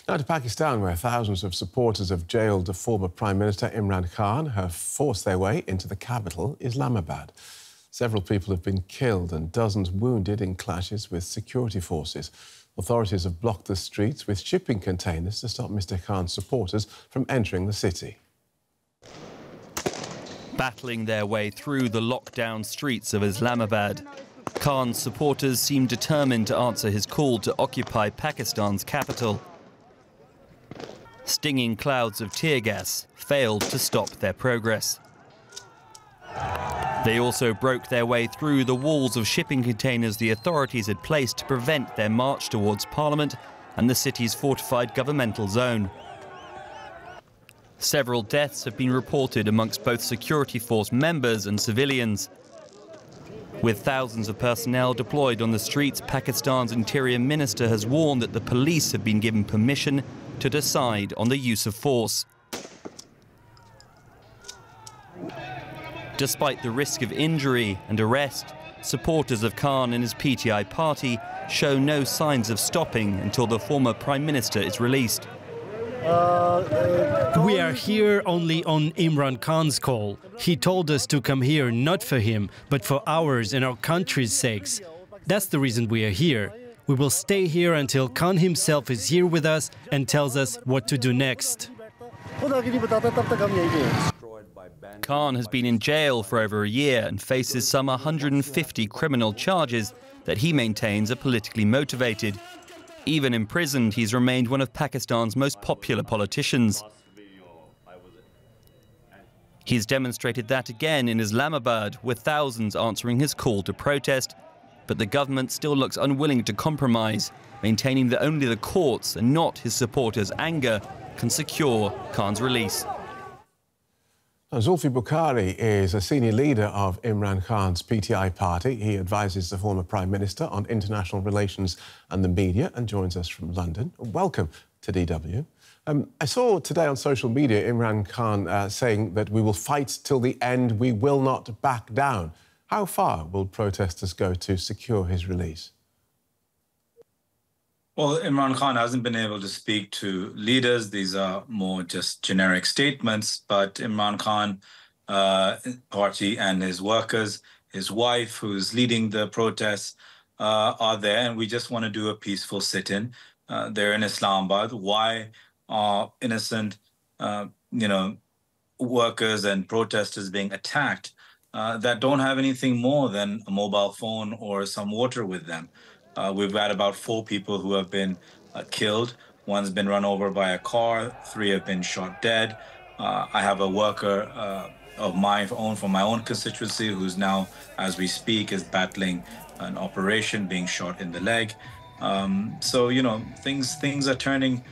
Now to Pakistan, where thousands of supporters of jailed former Prime Minister Imran Khan have forced their way into the capital, Islamabad. Several people have been killed and dozens wounded in clashes with security forces. Authorities have blocked the streets with shipping containers to stop Mr Khan's supporters from entering the city. Battling their way through the lockdown streets of Islamabad, Khan's supporters seem determined to answer his call to occupy Pakistan's capital. Stinging clouds of tear gas failed to stop their progress. They also broke their way through the walls of shipping containers the authorities had placed to prevent their march towards Parliament and the city's fortified governmental zone. Several deaths have been reported amongst both security force members and civilians. With thousands of personnel deployed on the streets, Pakistan's Interior Minister has warned that the police have been given permission to decide on the use of force. Despite the risk of injury and arrest, supporters of Khan and his PTI party show no signs of stopping until the former Prime Minister is released. We are here only on Imran Khan's call. He told us to come here not for him, but for ours and our country's sakes. That's the reason we are here. We will stay here until Khan himself is here with us and tells us what to do next. Khan has been in jail for over a year and faces some 150 criminal charges that he maintains are politically motivated. Even imprisoned, he's remained one of Pakistan's most popular politicians. He's demonstrated that again in Islamabad, with thousands answering his call to protest. But the government still looks unwilling to compromise, maintaining that only the courts and not his supporters' anger can secure Khan's release. Zulfi Bukhari is a senior leader of Imran Khan's PTI party. He advises the former Prime Minister on international relations and the media and joins us from London. Welcome to DW. I saw today on social media Imran Khan saying that we will fight till the end, we will not back down. How far will protesters go to secure his release? Well, Imran Khan hasn't been able to speak to leaders. These are more just generic statements. But Imran Khan party and his workers, his wife, who's leading the protests, are there. And we just want to do a peaceful sit-in. They're in Islamabad. Why are innocent, workers and protesters being attacked that don't have anything more than a mobile phone or some water with them? We've had about 4 people who have been killed. One's been run over by a car. 3 have been shot dead. I have a worker of mine from my own constituency who's now, as we speak, is battling an operation, being shot in the leg. So, things are turning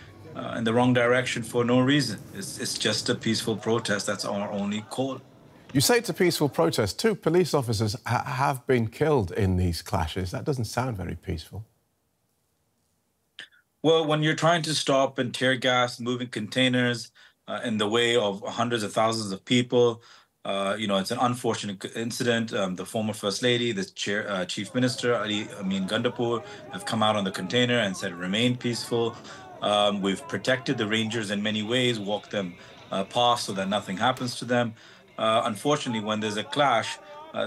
in the wrong direction for no reason. It's just a peaceful protest. That's our only call. You say it's a peaceful protest. 2 police officers have been killed in these clashes. That doesn't sound very peaceful. Well, when you're trying to stop and tear gas, moving containers in the way of hundreds of thousands of people, it's an unfortunate incident. The former First Lady, the Chief Minister, Aamir Gandapur, have come out on the container and said remain peaceful. We've protected the Rangers in many ways, walked them past so that nothing happens to them. Unfortunately, when there's a clash,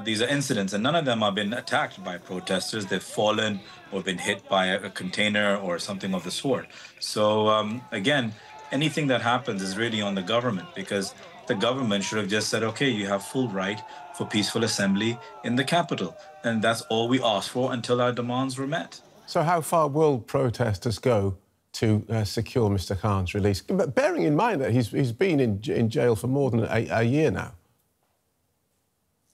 these are incidents, and none of them have been attacked by protesters. They've fallen or been hit by a container or something of the sort. So, again, anything that happens is really on the government, because the government should have just said, OK, you have full right for peaceful assembly in the capital. And that's all we asked for until our demands were met. So how far will protesters go to secure Mr Khan's release? But bearing in mind that he's been in jail for more than a year now.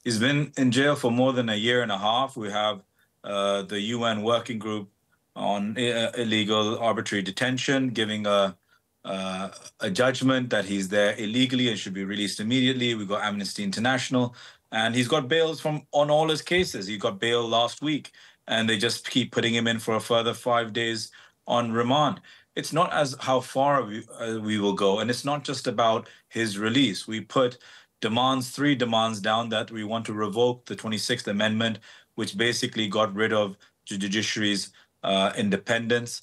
He's been in jail for more than a year and a half. We have the UN working group on illegal arbitrary detention, giving a judgment that he's there illegally and should be released immediately. We've got Amnesty International, and he's got bails on all his cases. He got bail last week, and they just keep putting him in for a further 5 days on remand. It's not as how far we will go, and it's not just about his release. We put 3 demands down that we want to revoke the 26th Amendment, which basically got rid of the judiciary's independence.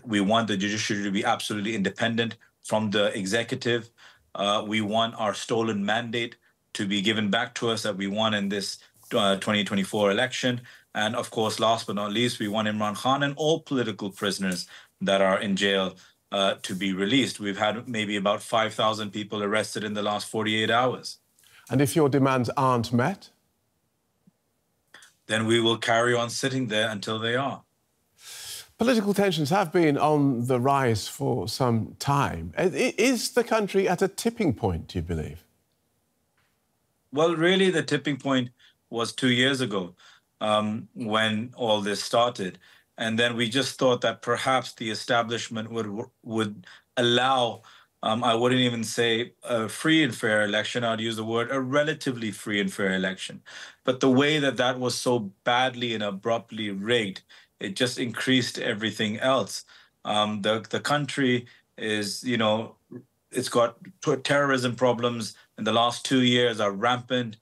We want the judiciary to be absolutely independent from the executive. We want our stolen mandate to be given back to us that we won in this 2024 election. And of course, last but not least, we want Imran Khan and all political prisoners that are in jail to be released. We've had maybe about 5,000 people arrested in the last 48 hours. And if your demands aren't met? Then we will carry on sitting there until they are. Political tensions have been on the rise for some time. Is the country at a tipping point, do you believe? Well, really, the tipping point was 2 years ago when all this started. And then we just thought that perhaps the establishment would allow, I wouldn't even say a free and fair election, I'd use the word a relatively free and fair election. But the way that that was so badly and abruptly rigged, it just increased everything else. The country is, you know, it's got terrorism problems in the last 2 years are rampant,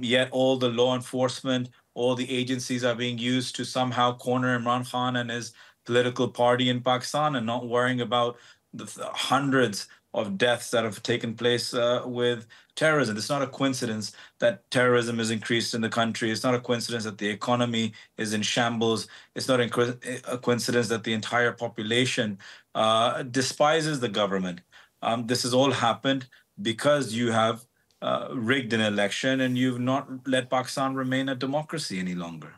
yet all the law enforcement, all the agencies are being used to somehow corner Imran Khan and his political party in Pakistan and not worrying about the hundreds of deaths that have taken place with terrorism. It's not a coincidence that terrorism is increased in the country. It's not a coincidence that the economy is in shambles. It's not a coincidence that the entire population despises the government. This has all happened because you have rigged an election and you've not let Pakistan remain a democracy any longer.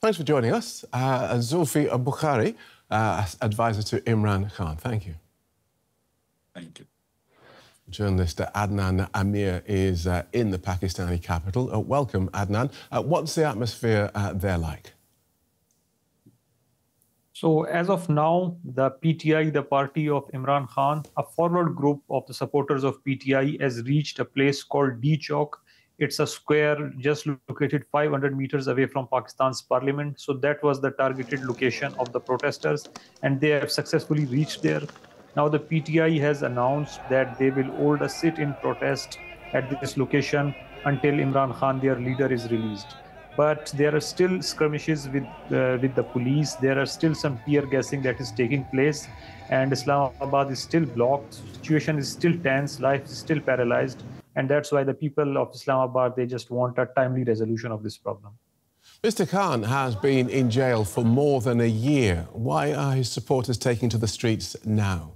Thanks for joining us. Zulfi Bukhari, advisor to Imran Khan. Thank you. Thank you. Journalist Adnan Aamir is in the Pakistani capital. Welcome, Adnan. What's the atmosphere there like? So as of now, the PTI, the party of Imran Khan, a forward group of the supporters of PTI has reached a place called D Chowk. It's a square just located 500 meters away from Pakistan's parliament. So that was the targeted location of the protesters, and they have successfully reached there. Now the PTI has announced that they will hold a sit-in protest at this location until Imran Khan, their leader, is released. But there are still skirmishes with the police. There are still some tear gassing that is taking place, and Islamabad is still blocked. The situation is still tense. Life is still paralyzed, and that's why the people of Islamabad, they just want a timely resolution of this problem. Mr. Khan has been in jail for more than a year. Why are his supporters taking to the streets now?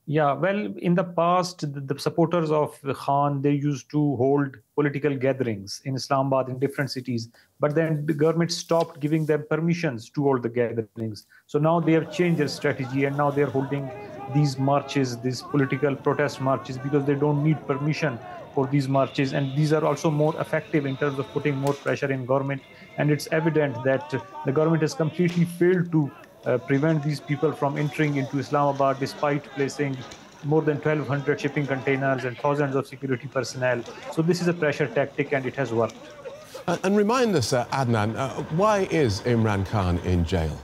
Yeah, well, in the past, the supporters of Khan, they used to hold political gatherings in Islamabad, in different cities. But then the government stopped giving them permissions to hold the gatherings. So now they have changed their strategy, and now they're holding these marches, these political protest marches, because they don't need permission for these marches. And these are also more effective in terms of putting more pressure in government. And it's evident that the government has completely failed to prevent these people from entering into Islamabad, despite placing more than 1,200 shipping containers and thousands of security personnel. So this is a pressure tactic, and it has worked. And remind us, Adnan, why is Imran Khan in jail?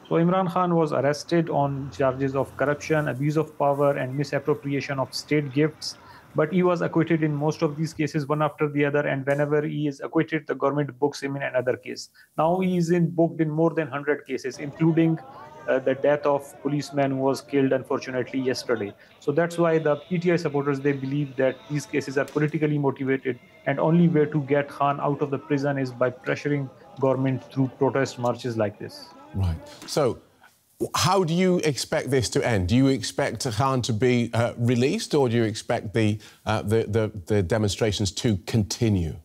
So Imran Khan was arrested on charges of corruption, abuse of power, and misappropriation of state gifts. But he was acquitted in most of these cases, one after the other. And whenever he is acquitted, the government books him in another case. Now he is booked in more than 100 cases, including the death of a policeman who was killed, unfortunately, yesterday. So that's why the PTI supporters, they believe that these cases are politically motivated, and only way to get Khan out of the prison is by pressuring government through protest marches like this. Right. So how do you expect this to end? Do you expect Khan to be released, or do you expect the demonstrations to continue?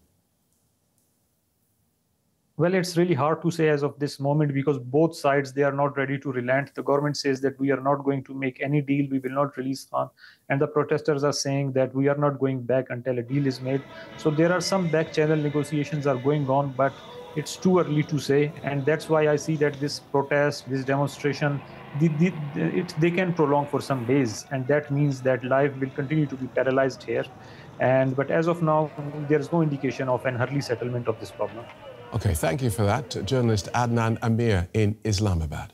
Well, it's really hard to say as of this moment, because both sides, they are not ready to relent. The government says that we are not going to make any deal, we will not release Khan. And the protesters are saying that we are not going back until a deal is made. So there are some back channel negotiations are going on, but it's too early to say. And that's why I see that this protest, this demonstration, they can prolong for some days. And that means that life will continue to be paralyzed here. But as of now, there is no indication of an early settlement of this problem. OK, thank you for that. Journalist Adnan Aamir in Islamabad.